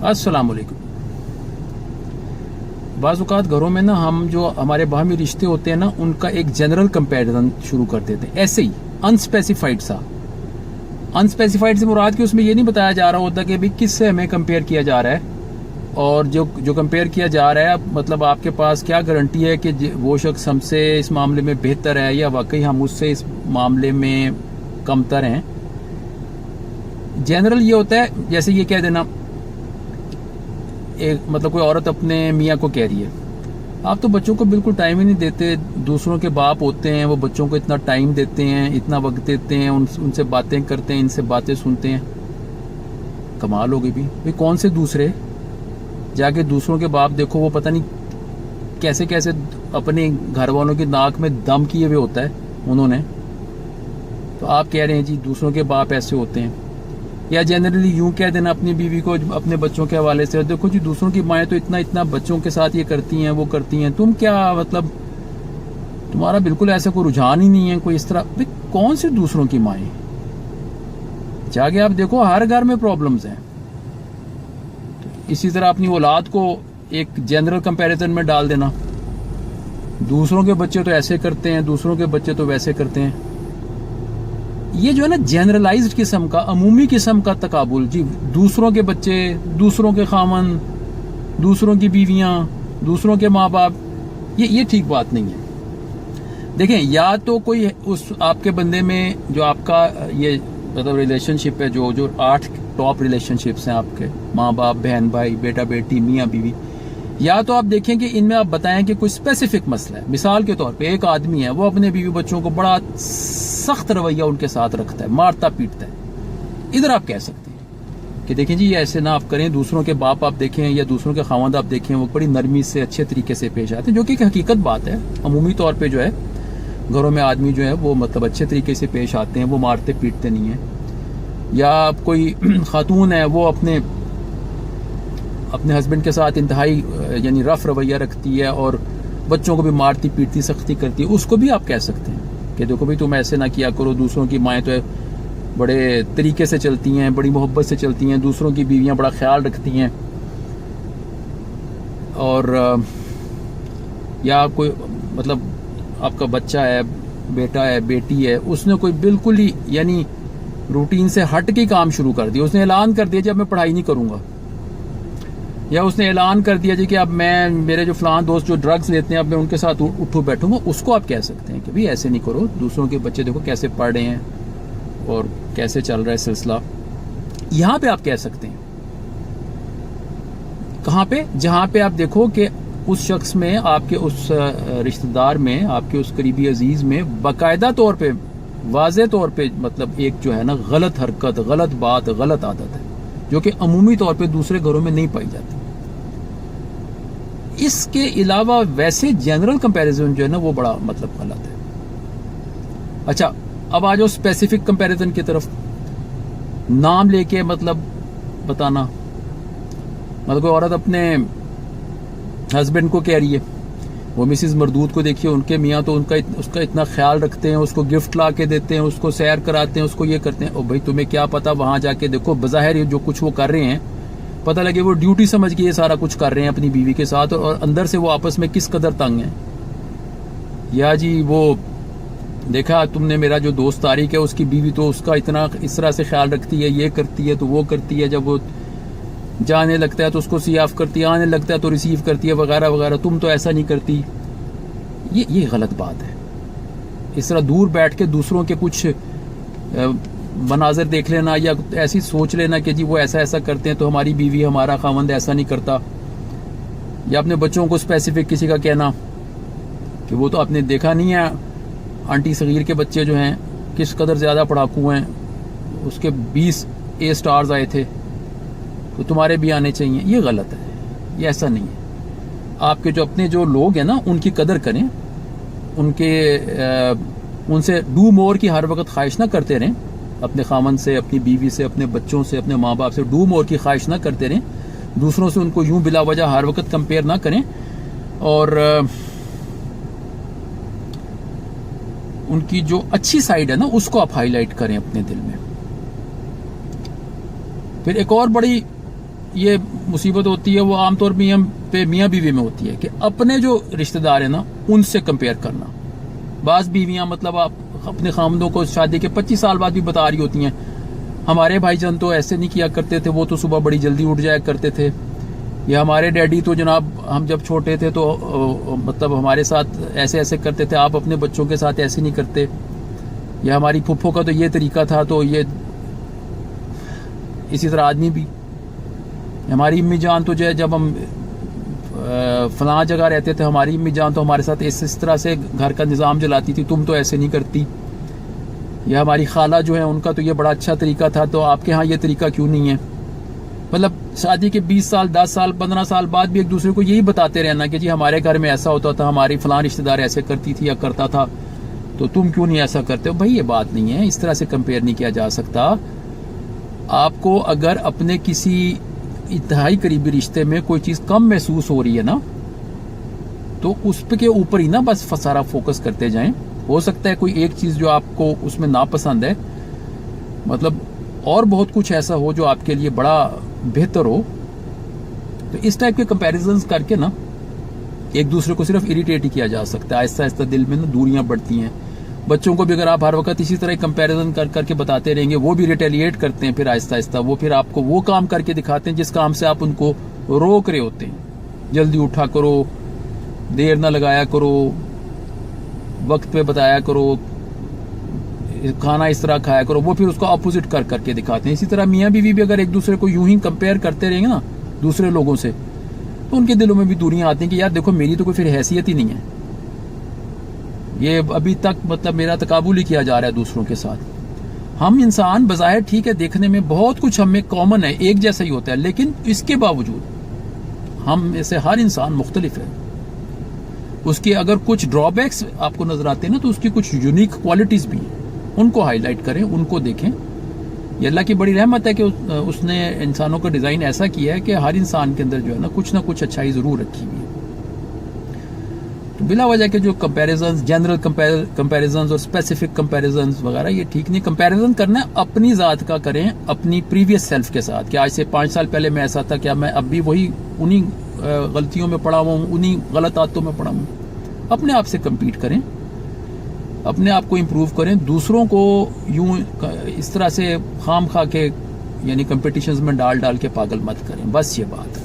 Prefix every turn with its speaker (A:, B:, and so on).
A: अस्सलाम वालेकुम। बाज़ औक़ात घरों में ना हम जो हमारे बाहमी रिश्ते होते हैं ना उनका एक जनरल कंपैरिजन शुरू कर देते हैं, ऐसे ही अनस्पेसिफाइड सा। अनस्पेसिफाइड से मुराद कि उसमें ये नहीं बताया जा रहा होता कि भाई किससे हमें कंपेयर किया जा रहा है, और जो कंपेयर किया जा रहा है मतलब आपके पास क्या गारंटी है कि वो शख्स हमसे इस मामले में बेहतर है या वाकई हम उससे इस मामले में कमतर हैं। जनरल ये होता है जैसे ये कह देना, एक मतलब कोई औरत अपने मियाँ को कह रही है आप तो बच्चों को बिल्कुल टाइम ही नहीं देते, दूसरों के बाप होते हैं वो बच्चों को इतना टाइम देते हैं, इतना वक्त देते हैं, उनसे बातें करते हैं, इनसे बातें सुनते हैं। कमाल हो गई भाई, कौन से दूसरे, जाके दूसरों के बाप देखो, वो पता नहीं कैसे कैसे अपने घर वालों की नाक में दम किए हुए होता है उन्होंने, तो आप कह रहे हैं जी दूसरों के बाप ऐसे होते हैं। या जनरली यूं कह देना अपनी बीवी को अपने बच्चों के हवाले से, देखो जी दूसरों की माएँ तो इतना इतना बच्चों के साथ ये करती हैं वो करती हैं, तुम क्या मतलब तुम्हारा बिल्कुल ऐसा कोई रुझान ही नहीं है कोई इस तरह। भाई कौन सी दूसरों की माएँ, जाके आप देखो हर घर में प्रॉब्लम्स हैं। तो इसी तरह अपनी औलाद को एक जनरल कंपैरिजन में डाल देना, दूसरों के बच्चे तो ऐसे करते हैं, दूसरों के बच्चे तो वैसे करते हैं। ये जो है ना जनरलाइज्ड किस्म का, अमूमी किस्म का तकाबुल जी, दूसरों के बच्चे, दूसरों के खामन, दूसरों की बीवियां, दूसरों के माँ बाप, ये ठीक बात नहीं है। देखें, या तो कोई उस आपके बंदे में जो आपका ये मतलब रिलेशनशिप है, जो 8 टॉप रिलेशनशिप्स हैं आपके, माँ बाप, बहन भाई, बेटा बेटी, मियाँ बीवी, या तो आप देखें कि इनमें आप बताएं कि कोई स्पेसिफिक मसला है। मिसाल के तौर पे एक आदमी है वो अपने बीवी बच्चों को बड़ा सख्त रवैया उनके साथ रखता है, मारता पीटता है, इधर आप कह सकते हैं कि देखें जी ये ऐसे ना आप करें। दूसरों के बाप आप देखें या दूसरों के खावंद आप देखें, वो बड़ी नरमी से अच्छे तरीके से पेश आते हैं, जो कि एक हकीकत बात है। अमूमी तौर पर जो है घरों में आदमी जो है वो मतलब अच्छे तरीके से पेश आते हैं, वो मारते पीटते नहीं हैं। या कोई खातून है वो अपने हस्बैंड के साथ इंतहाई यानी रफ रवैया रखती है और बच्चों को भी मारती पीटती सख्ती करती है, उसको भी आप कह सकते हैं कि देखो भाई तुम ऐसे ना किया करो, दूसरों की माएँ तो बड़े तरीके से चलती हैं, बड़ी मोहब्बत से चलती हैं, दूसरों की बीवियां बड़ा ख्याल रखती हैं। और या कोई मतलब आपका बच्चा है, बेटा है, बेटी है, उसने कोई बिल्कुल ही यानी रूटीन से हट के काम शुरू कर दिया, उसने ऐलान कर दिया जी अब मैं पढ़ाई नहीं करूंगा, या उसने ऐलान कर दिया जी कि अब मैं मेरे जो फलान दोस्त जो ड्रग्स लेते हैं अब मैं उनके साथ उठूं बैठूंगा, उसको आप कह सकते हैं कि भाई ऐसे नहीं करो, दूसरों के बच्चे देखो कैसे पढ़ रहे हैं और कैसे चल रहा है सिलसिला। यहां पे आप कह सकते हैं, कहां पे, जहां पे आप देखो कि उस शख्स में, आपके उस रिश्तेदार में, आपके उस करीबी अजीज में बाकायदा तौर पे, वाज़े तौर पे मतलब एक जो है ना गलत हरकत, गलत बात, गलत आदत है जो कि अमूमी तौर पे दूसरे घरों में नहीं पाई जाती। इसके अलावा वैसे जनरल कंपैरिजन जो है ना वो बड़ा मतलब गलत है। अच्छा, अब आ जाओ स्पेसिफिक कंपैरिजन की तरफ। नाम लेके मतलब बताना, मतलब कोई औरत अपने हस्बैंड को कह रही है, वो मिसिज मरदूद को देखिए, उनके मियाँ तो उसका इतना ख्याल रखते हैं, उसको गिफ्ट ला के देते हैं, उसको सैर कराते हैं, उसको ये करते हैं। और भाई तुम्हें क्या पता, वहां जाके देखो बज़ाहिर जो कुछ वो कर रहे हैं, पता लगे वो ड्यूटी समझ के ये सारा कुछ कर रहे हैं अपनी बीवी के साथ, और अंदर से वो आपस में किस कदर तंग है। या जी वो देखा तुमने मेरा जो दोस्त तारिक है, उसकी बीवी तो उसका इतना इस तरह से ख्याल रखती है, ये करती है तो वो करती है, जब वो जाने लगता है तो उसको सियाफ करती है, आने लगता है तो रिसीव करती है, वगैरह वगैरह, तुम तो ऐसा नहीं करती। ये गलत बात है। इस तरह दूर बैठ के दूसरों के कुछ मनाजर देख लेना या ऐसी सोच लेना कि जी वो ऐसा ऐसा करते हैं तो हमारी बीवी, हमारा खावंद ऐसा नहीं करता। या अपने बच्चों को स्पेसिफिक किसी का कहना कि वो तो आपने देखा नहीं है आंटी सगीर के बच्चे जो हैं किस कदर ज्यादा पढ़ाकू हैं, उसके 20 A स्टार्स आए थे तो तुम्हारे भी आने चाहिए। ये गलत है, ये ऐसा नहीं है। आपके जो अपने जो लोग हैं ना उनकी कदर करें, उनसे डू मोर की हर वक्त ख्वाहिश ना करते रहें, अपने खामन से, अपनी बीवी से, अपने बच्चों से, अपने माँ बाप से डू मोर की ख्वाहिश ना करते रहें। दूसरों से उनको यूं बिला वजह हर वक्त कंपेयर ना करें, और उनकी जो अच्छी साइड है ना उसको आप हाईलाइट करें अपने दिल में। फिर एक और बड़ी یہ مصیبت ہوتی ہے وہ عام طور پہ میاں بیوی میں ہوتی ہے کہ اپنے جو رشتہ دار ہیں نا ان سے کمپیئر کرنا. بعض بیویاں مطلب آپ اپنے خامدوں کو شادی کے 25 سال بعد بھی بتا رہی ہوتی ہیں ہمارے بھائی جان تو ایسے نہیں کیا کرتے تھے, وہ تو صبح بڑی جلدی اٹھ جایا کرتے تھے, یا ہمارے ڈیڈی تو جناب ہم جب چھوٹے تھے تو مطلب ہمارے ساتھ ایسے ایسے کرتے تھے, آپ اپنے بچوں کے ساتھ ایسے نہیں کرتے, یا ہماری پھپھو کا تو یہ طریقہ تھا. تو یہ اسی طرح آدمی بھی, ہماری امی جان تو جو ہے جب ہم فلاں جگہ رہتے تھے ہماری امی جان تو ہمارے ساتھ اس طرح سے گھر کا نظام چلاتی تھی, تم تو ایسے نہیں کرتی. یا ہماری خالہ جو ہے ان کا تو یہ بڑا اچھا طریقہ تھا تو آپ کے ہاں یہ طریقہ کیوں نہیں ہے. مطلب شادی کے 20 سال 10 سال 15 سال بعد بھی ایک دوسرے کو یہی بتاتے رہنا کہ جی ہمارے گھر میں ایسا ہوتا تھا, ہماری فلاں رشتہ دار ایسے کرتی تھی یا کرتا تھا, تو تم کیوں نہیں ایسا کرتے ہو. بھائی یہ بات نہیں ہے, اس طرح سے کمپیئر نہیں کیا جا سکتا. آپ کو اگر اپنے کسی انتہائی قریبی رشتے میں کوئی چیز کم محسوس ہو رہی ہے نا تو اس پہ کے اوپر ہی نا بس سارا فوکس کرتے جائیں. ہو سکتا ہے کوئی ایک چیز جو آپ کو اس میں ناپسند ہے, مطلب اور بہت کچھ ایسا ہو جو آپ کے لیے بڑا بہتر ہو. تو اس ٹائپ کے کمپیریزنز کر کے نا ایک دوسرے کو صرف اریٹیٹ ہی کیا جا سکتا ہے. آہستہ آہستہ دل میں نا دوریاں بڑھتی ہیں. بچوں کو بھی اگر آپ ہر وقت اسی طرح کمپیریزن کر کے بتاتے رہیں گے وہ بھی ریٹیلیٹ کرتے ہیں, پھر آہستہ آہستہ وہ پھر آپ کو وہ کام کر کے دکھاتے ہیں جس کام سے آپ ان کو روک رہے ہوتے ہیں. جلدی اٹھا کرو, دیر نہ لگایا کرو, وقت پہ بتایا کرو, کھانا اس طرح کھایا کرو, وہ پھر اس کو اپوزٹ کر کے دکھاتے ہیں. اسی طرح میاں بیوی بھی اگر ایک دوسرے کو یوں ہی کمپیئر کرتے رہیں گے نا دوسرے لوگوں سے تو ان کے دلوں میں بھی دوریاں آتی ہیں کہ یار دیکھو میری تو کوئی پھر حیثیت ہی نہیں ہے, یہ ابھی تک مطلب میرا تقابل ہی کیا جا رہا ہے دوسروں کے ساتھ. ہم انسان بظاہر ٹھیک ہے دیکھنے میں بہت کچھ ہم میں کامن ہے, ایک جیسا ہی ہوتا ہے, لیکن اس کے باوجود ہم میں سے ہر انسان مختلف ہے. اس کے اگر کچھ ڈرا بیکس آپ کو نظر آتے ہیں نا تو اس کی کچھ یونیک کوالٹیز بھی ہیں, ان کو ہائی لائٹ کریں, ان کو دیکھیں. یہ اللہ کی بڑی رحمت ہے کہ اس نے انسانوں کا ڈیزائن ایسا کیا ہے کہ ہر انسان کے اندر جو ہے نا کچھ اچھائی ضرور رکھی ہوئی ہے. تو بلا وجہ کے جو کمپیریزنز, جنرل کمپیریزنز اور اسپیسیفک کمپیریزنز وغیرہ یہ ٹھیک نہیں. کمپیریزن کرنا ہے اپنی ذات کا کریں اپنی پریویس سیلف کے ساتھ, کہ آج سے 5 سال پہلے میں ایسا تھا, کیا میں اب بھی وہی انہی غلطیوں میں پڑا ہوں, انہی غلط عادتوں میں پڑا ہوں. اپنے آپ سے کمپیٹ کریں, اپنے آپ کو امپروو کریں. دوسروں کو یوں اس طرح سے خام خواہ کے یعنی کمپٹیشنز میں ڈال کے پاگل مت کریں. بس یہ بات ہے.